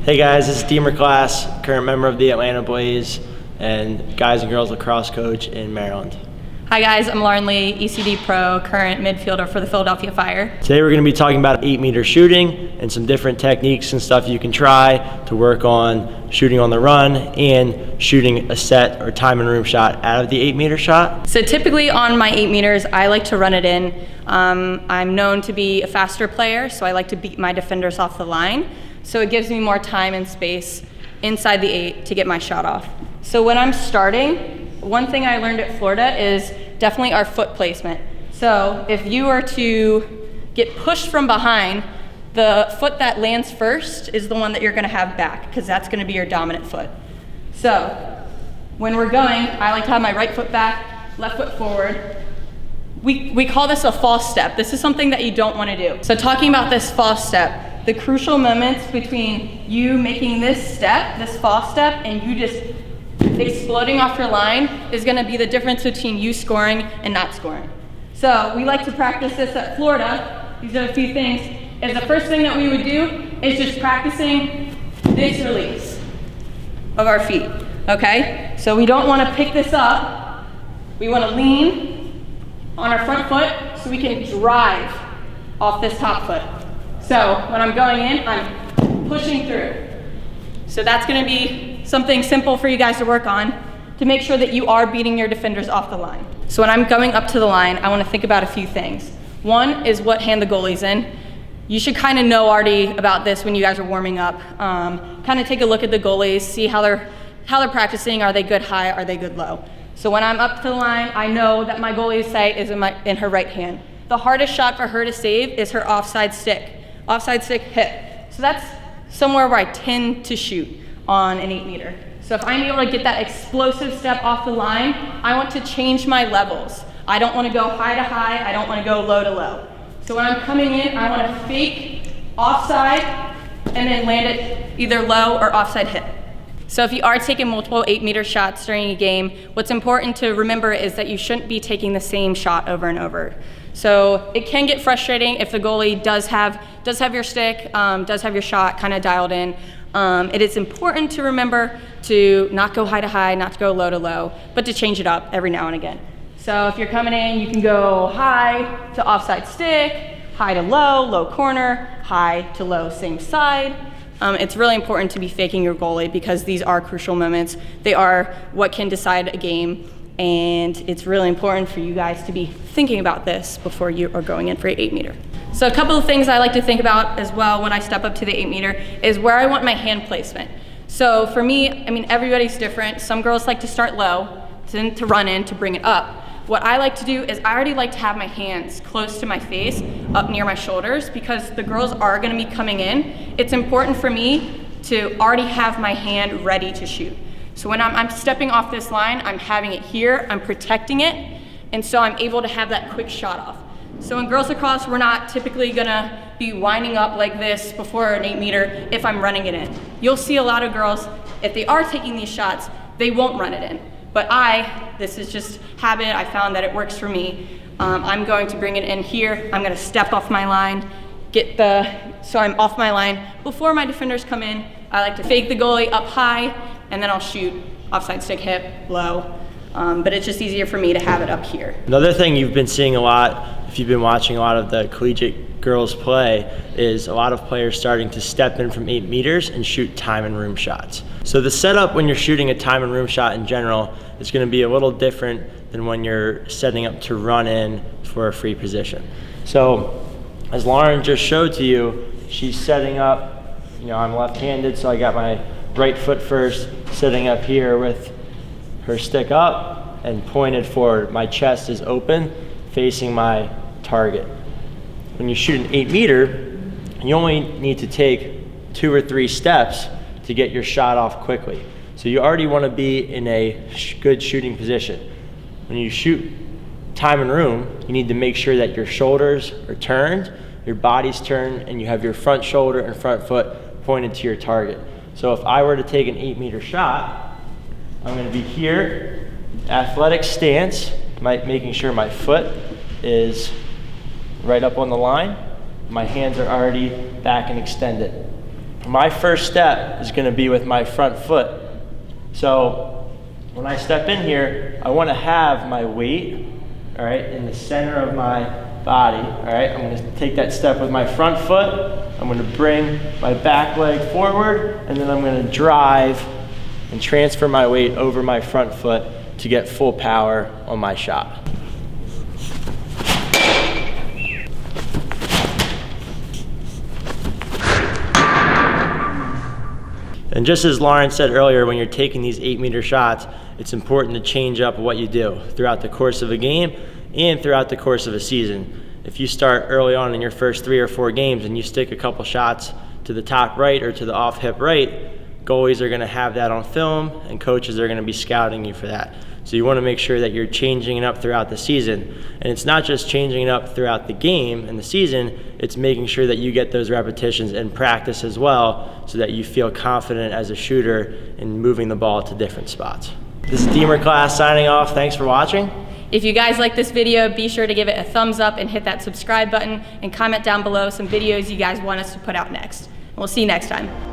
Hey guys, this is Deemer class, current member of the Atlanta Blaze and guys and girls lacrosse coach in Maryland. Hi guys, I'm Lauren Lee, ECD Pro, current midfielder for the Philadelphia Fire. Today we're going to be talking about 8-meter shooting and some different techniques and stuff you can try to work on shooting on the run and shooting a set or time and room shot out of the 8-meter shot. So typically on my 8 meters, I like to run it in. I'm known to be a faster player, so I like to beat my defenders off the line. So it gives me more time and space inside the 8 to get my shot off. So when I'm starting, one thing I learned at Florida is definitely our foot placement. So if you were to get pushed from behind, the foot that lands first is the one that you're gonna have back, because that's gonna be your dominant foot. So when we're going, I like to have my right foot back, left foot forward. We call this a false step. This is something that you don't wanna do. So talking about this false step, the crucial moments between you making this step, this false step, and you just exploding off your line is gonna be the difference between you scoring and not scoring. So we like to practice this at Florida. These are a few things. Is the first thing that we would do is just practicing this release of our feet, okay? So we don't wanna pick this up. We wanna lean on our front foot so we can drive off this top foot. So when I'm going in, I'm pushing through. So that's gonna be something simple for you guys to work on to make sure that you are beating your defenders off the line. So when I'm going up to the line, I wanna think about a few things. One is what hand the goalie's in. You should kind of know already about this when you guys are warming up. Kind of take a look at the goalies, see how they're practicing. Are they good high, are they good low? So when I'm up to the line, I know that my goalie's sight is in her right hand. The hardest shot for her to save is her offside stick hip. So that's somewhere where I tend to shoot on an 8-meter. So if I'm able to get that explosive step off the line, I want to change my levels. I don't want to go high to high, I don't want to go low to low. So when I'm coming in, I want to fake offside and then land it either low or offside hip. So if you are taking multiple 8-meter shots during a game, what's important to remember is that you shouldn't be taking the same shot over and over. So it can get frustrating if the goalie does have your stick, does have your shot kind of dialed in. It is important to remember to not go high to high, not to go low to low, but to change it up every now and again. So if you're coming in, you can go high to offside stick, high to low, low corner, high to low, same side. It's really important to be faking your goalie because these are crucial moments. They are what can decide a game, and it's really important for you guys to be thinking about this before you are going in for an 8-meter. So a couple of things I like to think about as well when I step up to the 8-meter is where I want my hand placement. So for me, I mean, everybody's different. Some girls like to start low, to run in, to bring it up. What I like to do is I already like to have my hands close to my face, up near my shoulders, because the girls are gonna be coming in. It's important for me to already have my hand ready to shoot. So when I'm stepping off this line, I'm having it here, I'm protecting it, and so I'm able to have that quick shot off. So in girls lacrosse, we're not typically gonna be winding up like this before an 8-meter if I'm running it in. You'll see a lot of girls, if they are taking these shots, they won't run it in. But this is just habit, I found that it works for me. I'm going to bring it in here, I'm gonna step off my line, so I'm off my line. Before my defenders come in, I like to fake the goalie up high, and then I'll shoot offside stick hip, low. But it's just easier for me to have it up here. Another thing you've been seeing a lot, if you've been watching a lot of the collegiate girls play, is a lot of players starting to step in from 8 meters and shoot time and room shots. So the setup when you're shooting a time and room shot in general is going to be a little different than when you're setting up to run in for a free position. So as Lauren just showed to you, she's setting up, I'm left-handed, so I got my right foot first, sitting up here with her stick up and pointed forward. My chest is open, facing my target. When you shoot an 8-meter, you only need to take 2 or 3 steps to get your shot off quickly. So you already want to be in a good shooting position. When you shoot time and room, you need to make sure that your shoulders are turned, your body's turned, and you have your front shoulder and front foot pointed to your target. So if I were to take an 8-meter shot, I'm going to be here, athletic stance, making sure my foot is right up on the line. My hands are already back and extended. my first step is going to be with my front foot. So when I step in here, I want to have my weight, all right, in the center of my body, all right? I'm going to take that step with my front foot. I'm going to bring my back leg forward, and then I'm going to drive and transfer my weight over my front foot to get full power on my shot. And just as Lauren said earlier, when you're taking these 8-meter shots, it's important to change up what you do throughout the course of a game and throughout the course of a season. If you start early on in your first 3 or 4 games and you stick a couple shots to the top right or to the off hip right, goalies are going to have that on film and coaches are going to be scouting you for that. So you want to make sure that you're changing it up throughout the season. And it's not just changing it up throughout the game and the season, it's making sure that you get those repetitions in practice as well so that you feel confident as a shooter in moving the ball to different spots. This is Deemer class signing off. Thanks for watching. If you guys like this video, be sure to give it a thumbs up and hit that subscribe button and comment down below some videos you guys want us to put out next. We'll see you next time.